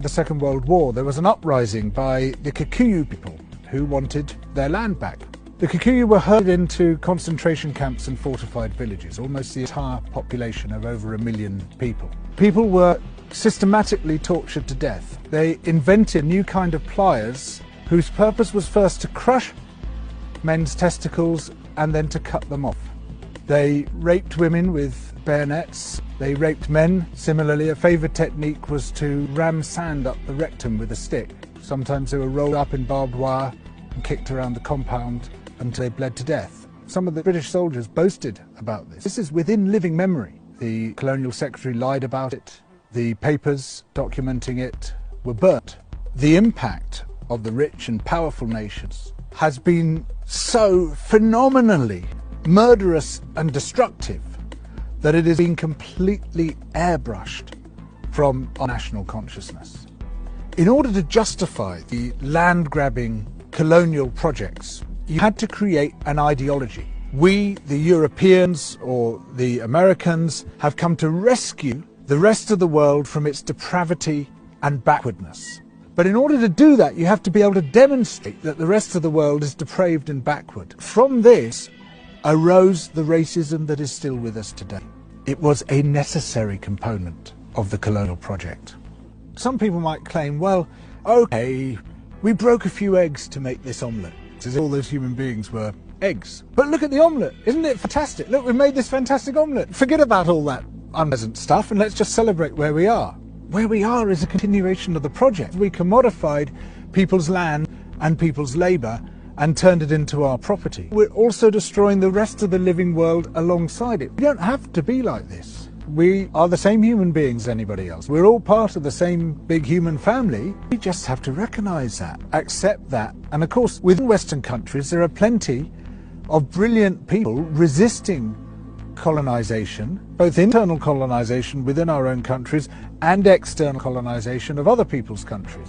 The Second World War, there was an uprising by the Kikuyu people who wanted their land back. The Kikuyu were herded into concentration camps and fortified villages, almost the entire population of over 1 million people. People were systematically tortured to death. They invented a new kind of pliers whose purpose was first to crush men's testicles and then to cut them off. They raped women with bayonets. They raped men. Similarly, a favourite technique was to ram sand up the rectum with a stick. Sometimes they were rolled up in barbed wire and kicked around the compound until they bled to death. Some of the British soldiers boasted about this. This is within living memory. The Colonial Secretary lied about it. The papers documenting it were burnt. The impact of the rich and powerful nations has been so phenomenally murderous and destructive that it has been completely airbrushed from our national consciousness. In order to justify the land-grabbing colonial projects, you had to create an ideology. We, the Europeans or the Americans, have come to rescue the rest of the world from its depravity and backwardness. But in order to do that, you have to be able to demonstrate that the rest of the world is depraved and backward. From this arose the racism that is still with us today. It was a necessary component of the colonial project. Some people might claim, well, okay, we broke a few eggs to make this omelette, as if all those human beings were eggs. But look at the omelette, isn't it fantastic? Look, we made this fantastic omelette. Forget about all that unpleasant stuff and let's just celebrate where we are. Where we are is a continuation of the project. We commodified people's land and people's labour and turned it into our property. We're also destroying the rest of the living world alongside it. We don't have to be like this. We are the same human beings as anybody else. We're all part of the same big human family. We just have to recognise that, accept that. And of course, within Western countries, there are plenty of brilliant people resisting colonisation, both internal colonisation within our own countries and external colonisation of other people's countries.